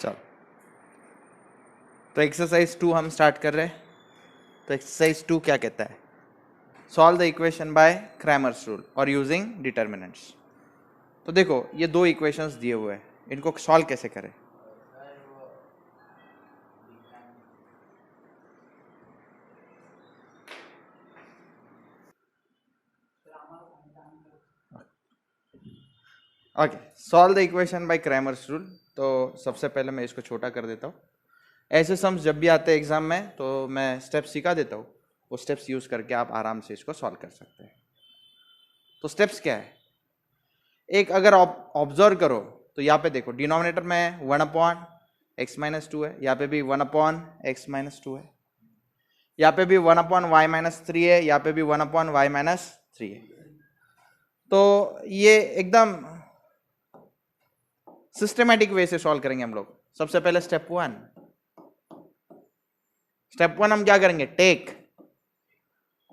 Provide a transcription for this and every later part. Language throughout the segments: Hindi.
चलो, तो एक्सरसाइज 2 हम स्टार्ट कर रहे हैं। तो एक्सरसाइज 2 क्या कहता है? Solve the equation by Cramer's rule और यूजिंग डिटर्मिनेंट्स। तो देखो, ये दो इक्वेशंस दिए हुए हैं, इनको सॉल्व कैसे करें? Okay, solve the equation by Cramer's rule. तो सबसे पहले मैं इसको छोटा कर देता हूँ। ऐसे सम्स जब भी आते हैं एग्जाम में तो मैं स्टेप्स सिखा देता हूँ, वो स्टेप्स यूज करके आप आराम से इसको सॉल्व कर सकते हैं। तो स्टेप्स क्या है? एक अगर आप ऑब्जर्व करो तो यहाँ पे देखो, डिनोमिनेटर में 1/x-2 है, यहाँ पे भी 1/x-2 है, यहाँ पे भी 1/y-3 है, यहाँ पे भी 1/y-3 है। तो ये एकदम सिस्टमैटिक वे से सॉल्व करेंगे हम लोग। सबसे पहले स्टेप वन हम क्या करेंगे? Take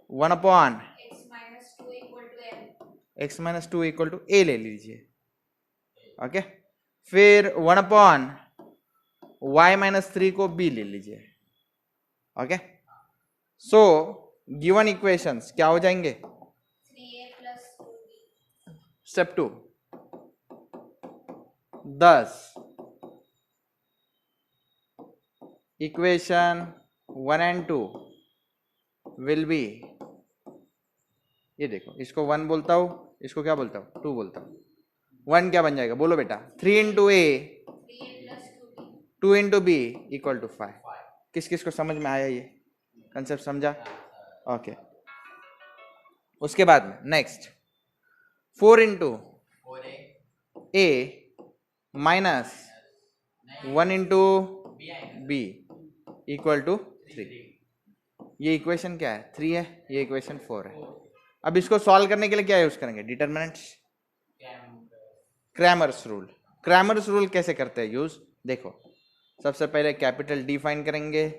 1/x-2 equal to a ले लीजिए। ओके, फिर 1/y-3 को b ले लीजिए। ओके, सो गिवन इक्वेशंस क्या हो जाएंगे? 3a plus 2b। Step 2, thus equation 1 and 2 will be, ये देखो, इसको 1 बोलता हूं, इसको क्या बोलता हूं? 2 बोलता हूं। 1 क्या बन जाएगा? बोलो बेटा। 3 into a 3a plus 2b। 2 into b equal to 5। किस किस को समझ में आया? ये कंसेप्ट समझा? ओके, उसके बाद में next 4 into a minus 1 into b equal to 3। ये इक्वेशन क्या है? 3 है, ये इक्वेशन 4 है। अब इसको सॉल्व करने के लिए क्या यूज करेंगे? Determinants, Cramer's rule. Cramer's rule कैसे करते हैं यूज? देखो, सबसे पहले कैपिटल डी फाइन करेंगे,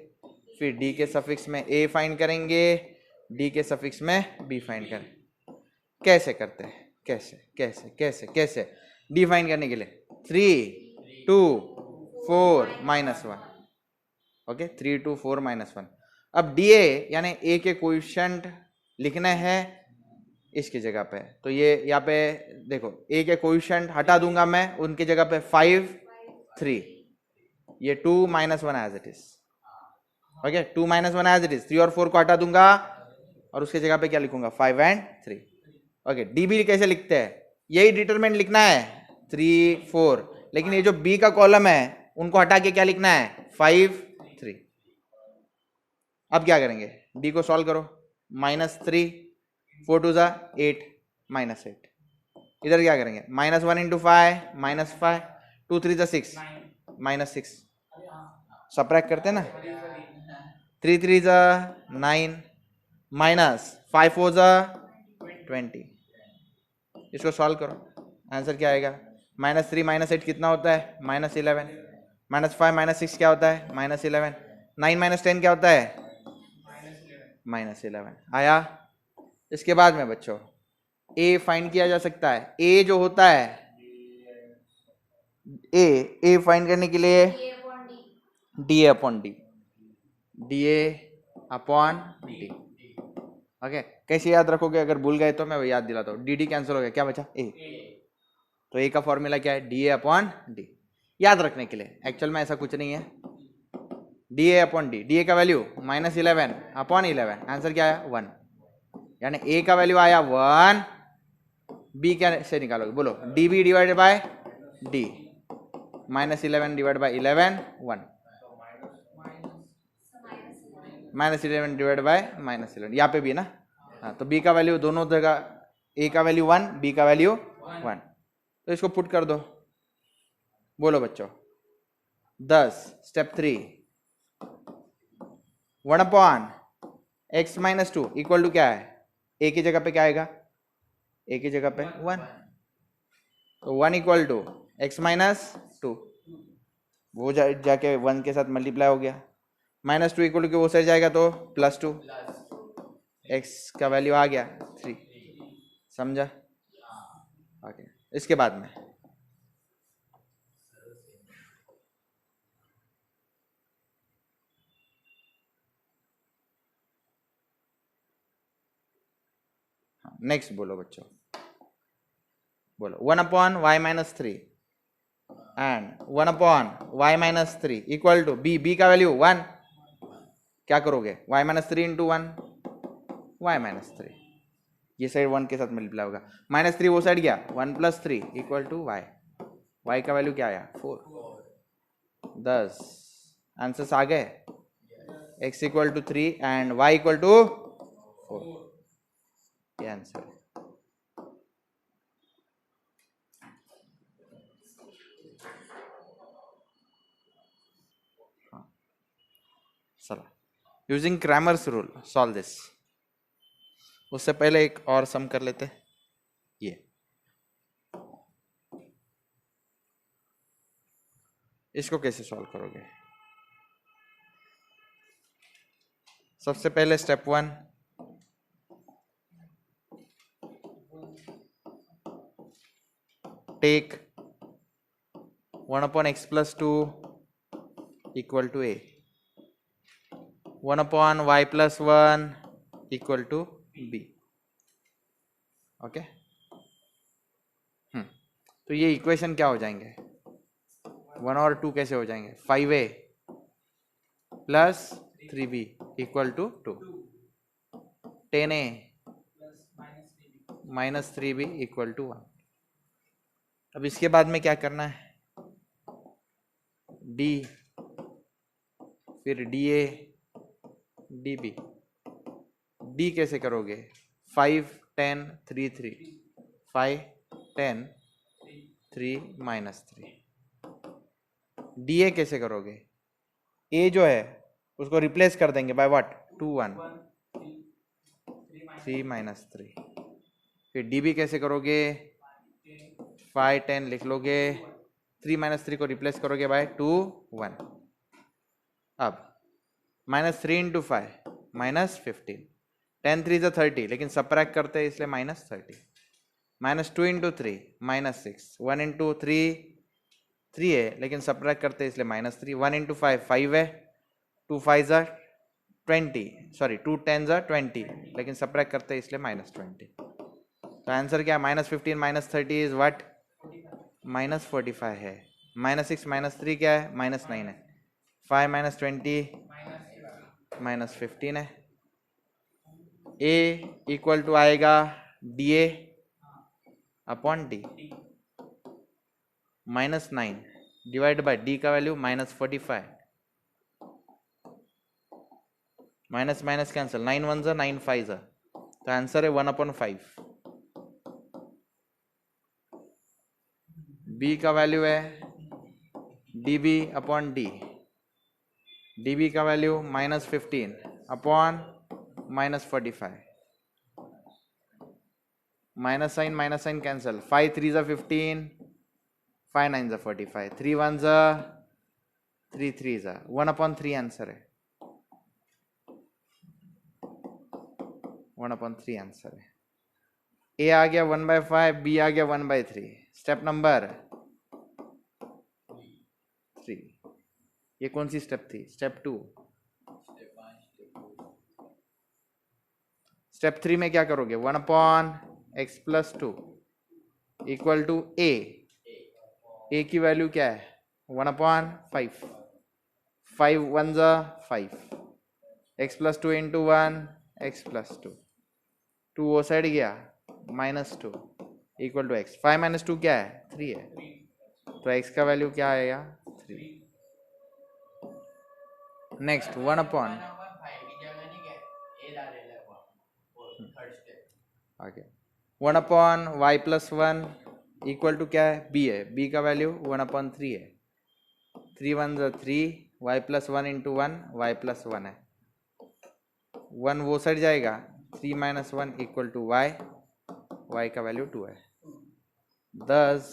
फिर डी के सफिक्स में ए फाइन करेंगे, डी के सफिक्स में बी फाइन करें। कैसे करते हैं? कैसे कैसे कैसे कैसे? डी फाइन करने के लिए 3 2 4 -1। ओके, 3 2 4 -1। अब डी ए यानी ए के कोएफिशिएंट लिखने हैं इसकी जगह पे। तो ये यहाँ पे देखो, ए के कोएफिशिएंट हटा दूंगा मैं, उनकी जगह पे 5 3, ये 2 -1 as it is. Okay, 2 -1 as it is. 3 और 4 को हटा दूंगा और उसकी जगह पे क्या लिखूंगा? 5 and 3। ओके, डीबी कैसे लिखते हैं? यही डिटरमिनेंट लिखना है 3 4, लेकिन ये जो बी का कॉलम है उनको हटा के क्या लिखना है? 5 3। अब क्या करेंगे? डी को सॉल्व करो। -3 4 2 8 -8। इधर क्या करेंगे? -1 into 5 -5, 2 3 6 -6। सब्ट्रैक्ट करते हैं ना, 3 3 9 -5 4 20। इसको सॉल्व करो, आंसर क्या आएगा? -3 -8 कितना होता है? -11। -5 -6 क्या होता है? -11। 9 -10 क्या होता है? -11 आया। इसके बाद में बच्चों ए फाइंड किया जा सकता है। ए जो होता है, ए फाइंड करने के लिए D upon D, D upon D. Okay, कैसे याद रखोगे? अगर भूल गए तो मैं याद दिलाता हूँ। डी डी कैंसिल हो गया, क्या बचा? ए। तो ए का फॉर्मूला क्या है? D upon D. याद रखने के लिए, एक्चुअल में ऐसा कुछ नहीं है। डी अपॉन डी, डी का वैल्यू -11 अपॉन 11, आंसर क्या आया? 1। यानी ए का वैल्यू आया 1, बी क्या से निकालोगे? बोलो, d b divided by d, -11 divide by 11 1, -11 divide by -11, यहाँ पे भी है ना। हाँ, तो बी का वैल्यू दोनों जगह, ए का वैल्यू 1, बी का वैल्यू 1। तो इसको पुट कर दो। बोलो बच्चों, 10 स्टेप 3 1/x-2 इक्वल टू क्या है? ए की जगह पे क्या आएगा? ए की जगह पे 1, तो 1 इक्वल टू x-2, वो जाके 1 के साथ मल्टीप्लाई हो गया। -2 इक्वल टू वो साइड जाएगा तो +2, x का वैल्यू आ गया 3। समझा? ओके, इसके बाद में नेक्स्ट बोलो बच्चों, बोलो 1/y-3 and 1/y-3 equal to b का वैल्यू 1, क्या करोगे y-3 इंटू 1 y-3, ये साइड 1 के साथ मल्टीप्लाई होगा, -3 वो साइड गया 1 + 3 इक्वल टू y का वैल्यू क्या आया 4, 10 आंसर्स आ गए, x equal to 3 and y equal to 4, ये आंसर है। चलो using Cramer's rule solve this. उससे पहले एक और सम कर लेते, ये इसको कैसे सॉल्व करोगे? सबसे पहले step 1, take 1/x + 2 equal to a, 1/y + 1 equal to b, okay. तो ये इक्वेशन क्या हो जाएंगे, 1 और 2 कैसे हो जाएंगे, 5a + 3b equal to 2, 10a - 3b equal to 1। अब इसके बाद में क्या करना है, d फिर dA dB, d कैसे करोगे, 5 10 3 3, 5 10 3 -3, dA कैसे करोगे, a जो है उसको रिप्लेस कर देंगे बाय व्हाट 2 1 3 -3, फिर dB कैसे करोगे, 5 10 लिख लोगे, 3 -3 को रिप्लेस करोगे बाय 2 1, अब -3 × 5 -15, 10 3 = 30, लेकिन सबट्रैक्ट करते हैं इसलिए -30, -2 × 3 -6, 1 × 3 3 है लेकिन सबट्रैक्ट करते हैं इसलिए -3, 1 × 5 5 है, 2 5 = 20, सॉरी 2 10 = 20, लेकिन सबट्रैक्ट करते हैं इसलिए -20। तो आंसर क्या, -15 - 30 इज व्हाट, -45 है, -6 - 3 क्या है, -9 है, 5 - 20 -15 है, a इक्वल टू आएगा dA upon d, -9 divide by d का वैल्यू -45, माइनस माइनस कैंसिल, 9 1 = 9 5 = तो आंसर है 1/5। b का वैल्यू है dB अपॉन d, dB का value -15 upon -45, minus sign cancel, 5 3 = 15, 5 9 = 45, 3 1 = 3 3 = 1/3 answer है, 1/3 आंसर है। a आ गया 1/5, b आ गया 1/3। स्टेप नंबर 3, ये कौन सी स्टेप थी, स्टेप 2। स्टेप 3 में क्या करोगे, 1/x + 2 equal to a, a की वैल्यू क्या है 1/5, 5 1 = 5, x + 2 × 1 x + 2, 2 वो साइड गया -2 इक्वल टू x, 5 - 2 क्या है 3 है, तो x का वैल्यू क्या आएगा 3। नेक्स्ट 1/, आगे 1/y + 1 इक्वल टू क्या है b है, b का वैल्यू 1/3 है, 3 1 = 3, y + 1 × 1 y + 1 है, 1 वो साइड जाएगा, 3 - 1 इक्वल टू y, y का वैल्यू 2 है, thus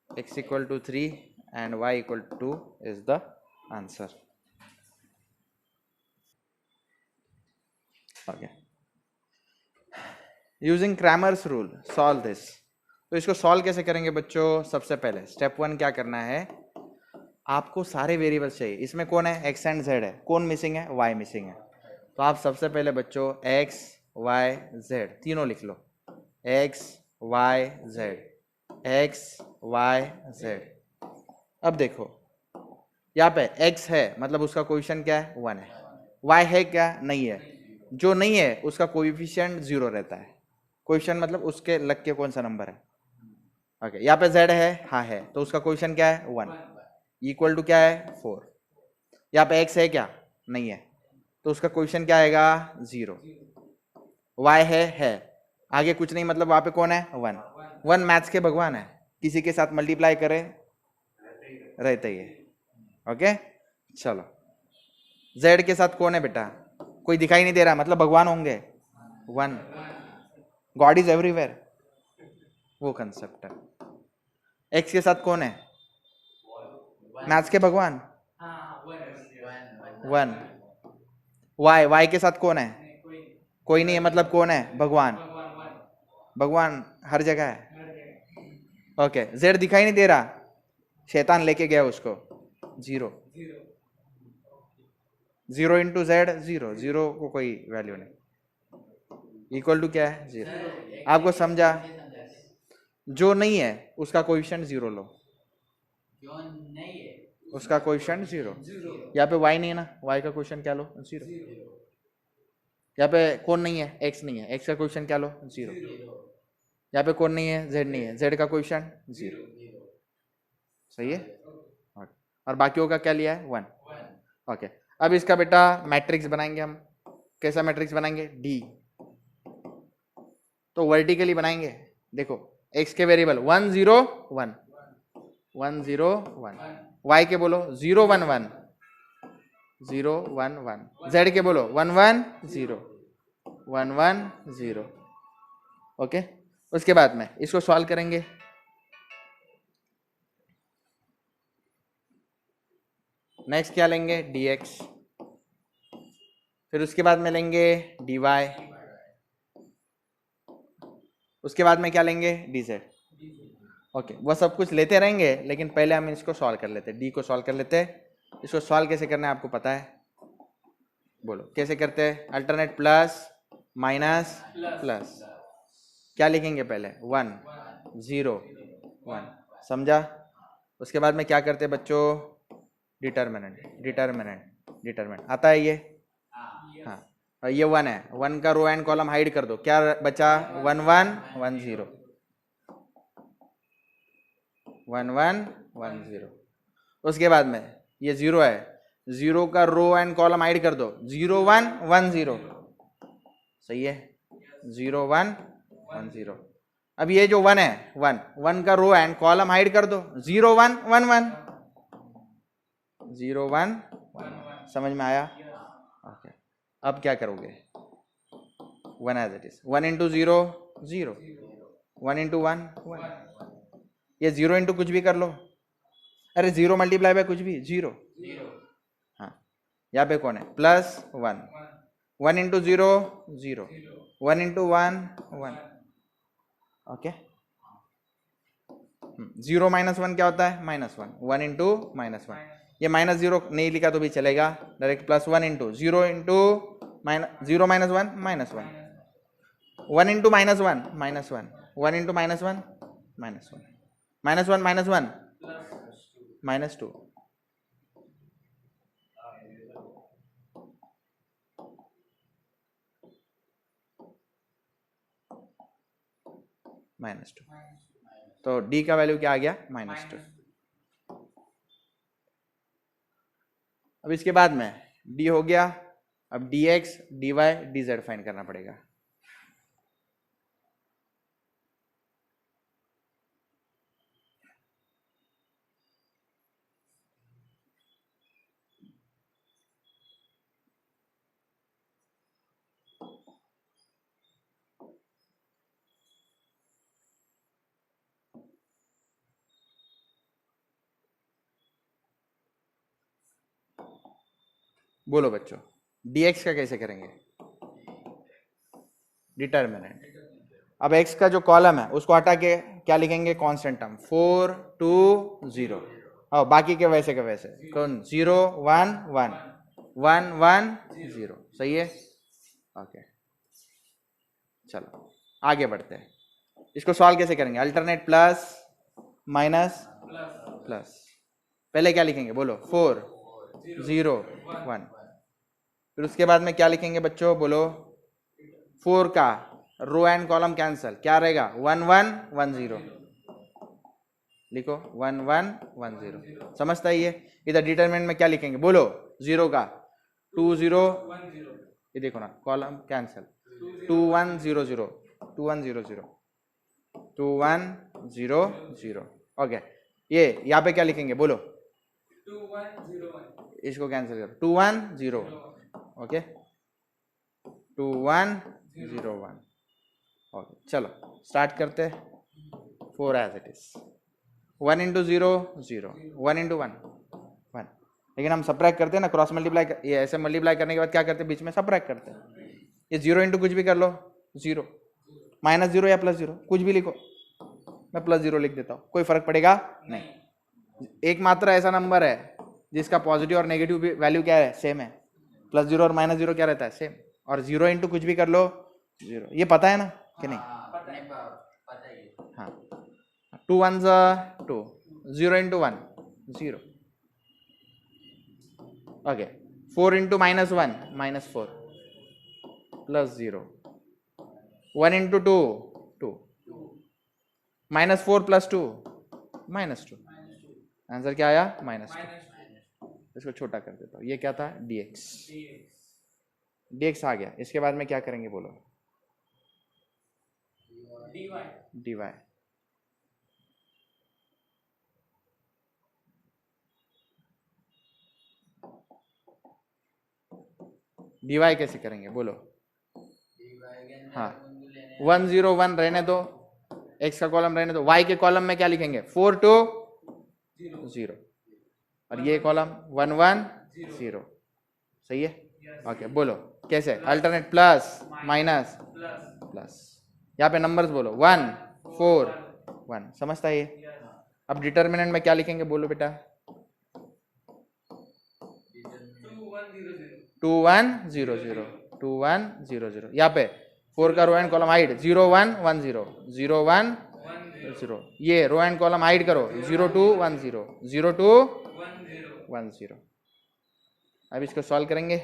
x equal to 3 and y equal to 2 is the answer। Okay, using Cramer's rule solve this. तो इसको सॉल्व कैसे करेंगे बच्चों, सबसे पहले स्टेप 1 क्या करना है, आपको सारे वेरिएबल्स चाहिए, इसमें कौन है x एंड z है, कौन मिसिंग है, y मिसिंग है, तो आप सबसे पहले बच्चों x वाई जेड, तीनों लिख लो, x y z, x y z. अब देखो यहाँ पे x है मतलब उसका कोएफिशिएंट क्या है, 1 है। y है क्या, नहीं है, जो नहीं है उसका कोएफिशिएंट 0 रहता है। कोएफिशिएंट मतलब उसके लग के कौन सा नंबर है। ओके, यहाँ पे z है, हाँ है, तो उसका कोएफिशिएंट क्या है, 1, इक्वल टू क्या है, 4। यहाँ पे x है क्या, नहीं है, तो उसका कोएफिशिएंट क्या आएगा, 0। y है, आगे कुछ नहीं, मतलब वहां पे कौन है, 1। 1 मैथ्स के भगवान है, किसी के साथ मल्टीप्लाई करे रहते ही है। ओके चलो, z के साथ कौन है बेटा, कोई दिखाई नहीं दे रहा, मतलब भगवान होंगे, 1। गॉड इज एवरीवेयर, वो कंसेप्ट है। x के साथ कौन है, मैथ्स के भगवान, 1। y के साथ कौन है, कोई नहीं है, मतलब कौन है, भगवान। भगवान हर जगह है। ओके, z दिखाई नहीं दे रहा, शैतान लेके गया उसको, 0। 0 इंटू जेड 0, 0 को कोई वैल्यू नहीं, इक्वल टू क्या है, 0। आपको समझा, जो नहीं है उसका कोएफिशिएंट 0 लो, उसका कोएफिशिएंट 0। यहाँ पे y नहीं है ना, y का कोएफिशिएंट क्या लो, 0। यहाँ पे कौन नहीं है, x नहीं है, x का कोएफिशिएंट क्या लो, 0। यहाँ पे कौन नहीं है, z नहीं है, z का कोएफिशिएंट 0। सही है, और बाकियों का क्या लिया है, 1। ओके, अब इसका बेटा मैट्रिक्स बनाएंगे हम। कैसा मैट्रिक्स बनाएंगे, डी। तो वर्टिकली बनाएंगे, देखो x के वेरिएबल 1 0 1, 1 0 1, y के बोलो 0 1 1, 0 1 1, z के बोलो 1 1 0, 1 1 0। ओके, उसके बाद में इसको सॉल्व करेंगे। नेक्स्ट क्या लेंगे, dx, फिर उसके बाद में लेंगे dy, उसके बाद में क्या लेंगे, dz। ओके, वो सब कुछ लेते रहेंगे, लेकिन पहले हम इसको सॉल्व कर लेते हैं, डी को सॉल्व कर लेते हैं। इसको सॉल्व कैसे करना है आपको पता है, बोलो कैसे करते हैं, अल्टरनेट प्लस माइनस प्लस, क्या लिखेंगे पहले, 1 0 1, समझा। उसके बाद में क्या करते हैं बच्चों, डिटर्मिनेंट, डिटर्मिनेंट डिटर्मिनेंट आता है ये, हाँ, और ये 1 है, 1 का रो एंड कॉलम हाइड कर दो, क्या बचा, 1 1 1 0, 1 1 1 0। उसके बाद में ये 0 है, 0 का रो एंड कॉलम हाइड कर दो, 0 1 1 0, सही है, 0 1 1 0। अब ये जो 1 है, 1 1 का रो एंड कॉलम हाइड कर दो, 0 1 1 1, 0 1 1, समझ में आया। ओके, अब क्या करोगे, 1 as it is, 1 into 0 0, 1 into 1 1, ये 0 इंटू कुछ भी कर लो, अरे 0 मल्टीप्लाई बाय कुछ भी 0। हाँ, यहाँ पे कौन है, plus 1, 1 into 0 0, 1 into 1 1। Okay, 0 minus 1 क्या होता है, -1, 1 इंटू -1, ये -0 नहीं लिखा तो भी चलेगा, direct plus 1 into 0 into 0 -1 -1, 1 into -1 -1, 1 into -1 -1, -1 -1 -2, -2। तो d का वैल्यू क्या आ गया, -2। अब इसके बाद में d हो गया, अब dx dy dz फाइंड करना पड़ेगा। बोलो बच्चों, dx का कैसे करेंगे, डिटर्मिनेंट। अब x का जो कॉलम है उसको हटा के क्या लिखेंगे, कांस्टेंट टर्म, 4 2 0, और बाकी के वैसे के वैसे, कौन 0 1 1 1 1 0, सही है। ओके, चलो आगे बढ़ते हैं, इसको सॉल्व कैसे करेंगे? अल्टरनेट प्लस माइनस प्लस, पहले क्या लिखेंगे बोलो? 4 0 1, फिर उसके बाद में क्या लिखेंगे बच्चों बोलो? 4 का रो एंड कॉलम कैंसल, क्या रहेगा? 1 1 1 0, लिखो 1 1 1 0, समझता ही है। इधर डिटरमिनेंट में क्या लिखेंगे बोलो? 0 का 2 0, ये देखो ना कॉलम कैंसल, 2 1 0 0 2 1 0 0 2 1 0 0, ओके। ये यहाँ पे क्या लिखेंगे बोलो? 2 1 0 1, इसको कैंसिल करो, 2 1 0, ओके 2 1 0 1, ओके। चलो स्टार्ट करते हैं। 4 as it is, 1 into 0 0, 1 into 1 1, लेकिन हम सब्ट्रैक्ट करते हैं ना, क्रॉस मल्टीप्लाई, ये ऐसे मल्टीप्लाई करने के बाद क्या करते हैं? बीच में सब्ट्रैक्ट करते हैं। ये 0 इंटू कुछ भी कर लो 0, माइनस 0 या प्लस 0 कुछ भी लिखो, मैं प्लस 0 लिख देता हूँ, कोई फर्क पड़ेगा नहीं। एकमात्र ऐसा नंबर है जिसका पॉजिटिव और नेगेटिव वैल्यू क्या है? सेम है। प्लस 0 और माइनस 0 क्या रहता है? सेम। और 0 इंटू कुछ भी कर लो 0, ये पता है ना कि नहीं? हाँ, 2 1 2, 0 into 1 0, okay. 4 into minus 1 -4 plus 0, 1 into 2 2, -4 plus 2 -2, answer क्या आया? -2। इसको छोटा कर देता हूँ, ये क्या था? dx, dx आ गया। इसके बाद में क्या करेंगे बोलो? dy, dy कैसे करेंगे बोलो? हाँ, 1 0 1 रहने दो, x का कॉलम रहने दो, y के कॉलम में क्या लिखेंगे? 4 2 0, और ये कॉलम 1 1 0, सही है? ओके, बोलो कैसे? अल्टरनेट प्लस माइनस प्लस, यहाँ पे नंबर्स बोलो 1 4 1, समझता है ये? अब डिटर्मिनेंट में क्या लिखेंगे बोलो बेटा? 2 1 0 0 2 1 0 0, यहाँ पे 4 का रो एंड कॉलम हाइड 0 1 1 0 0 1 0, ये रो एंड कॉलम हाइड करो 0 2 1 0 0 2 1 0। अब इसको सॉल्व करेंगे।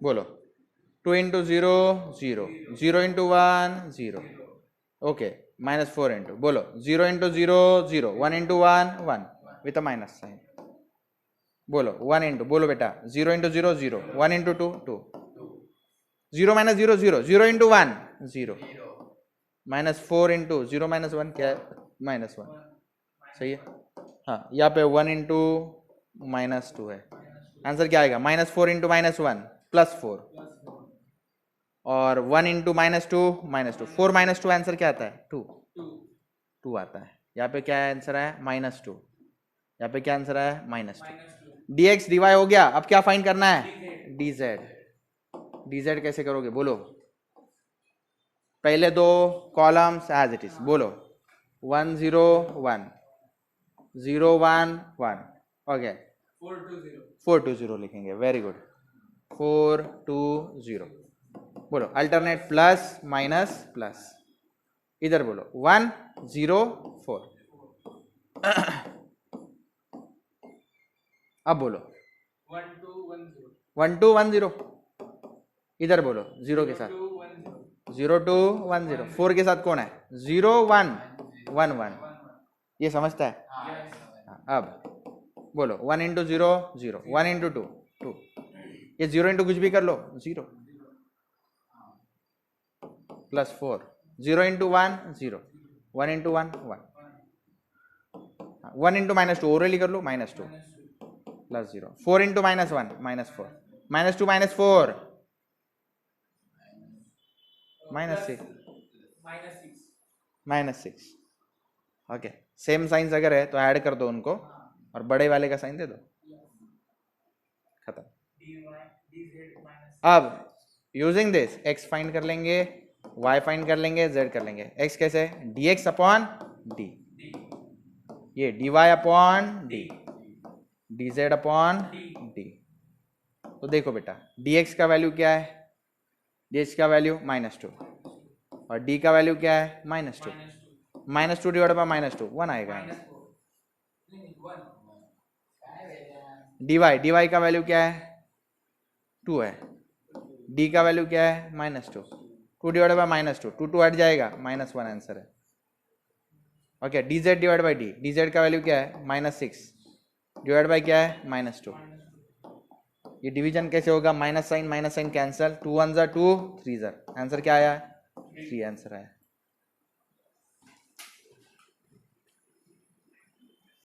बोलो 2 इंटू 0 0, 0 इंटू 1 0, ओके, -4 इंटू, बोलो 0 into 0 0, 1 into 1 1 with a minus sign, बोलो 1 इंटू, बोलो बेटा 0 into 0 0, 1 into 2 2, 0 minus 0 0, 0 into 1 0, -4 into 0 -1 क्या है? -1, सही है? हाँ, यहाँ पे 1 इंटू -2 है, आंसर क्या आएगा? -4 इंटू -1 +4, और 1 इंटू -2 -2, 4 -2 आंसर क्या आता है? 2 2 आता है। यहाँ पे क्या आंसर है? -2, यहाँ पे क्या आंसर है? -2। dx dy हो गया, अब क्या फाइंड करना है? dz, dz कैसे करोगे बोलो? पहले दो कॉलम्स एज इट इज, बोलो 1 0 1 0 1 1, ओके 4 2 0 लिखेंगे, वेरी गुड, 4 2 0, बोलो अल्टरनेट प्लस माइनस प्लस, इधर बोलो 1 0 4, अब बोलो 1 2 1 0, इधर बोलो 0 के साथ 0 2 1 0, 4 के साथ कौन है? 0 1 1 1, ये समझता है? अब बोलो 1 इंटू 0 0, 1 इंटू 2 2, ये 0 इंटू कुछ भी कर लो 0, +4, 0 इंटू 1 0, 1 इंटू 1 1, 1 इंटू -2 ओरली कर लो -2 +0, 4 इंटू -1 -4, -2 -4 -6, ओके। सेम साइंस अगर है तो ऐड कर दो उनको और बड़े वाले का साइन दे दो, खत्म। अब यूजिंग दिस x फाइंड कर लेंगे, y फाइंड कर लेंगे, z कर लेंगे। x कैसे, dx अपॉन d, ये dy upon d, dz upon d। तो देखो बेटा dx का वैल्यू क्या है, dx का वैल्यू -2 और d का वैल्यू क्या है -2, -2 डिवाइड बाय -2 1 आएगा। dy का वैल्यू क्या है 2 है, d का वैल्यू क्या है -2, 2 डिवाइड बाय -2, 2 हट जाएगा, -1 आंसर है। Okay, dz divide by d, dz का वैल्यू क्या है -6 डिवाइड बाय क्या है -2। ये डिवीजन कैसे होगा, माइनस साइन कैंसल, 2 1 2 3 आंसर क्या आया 3 आंसर आया।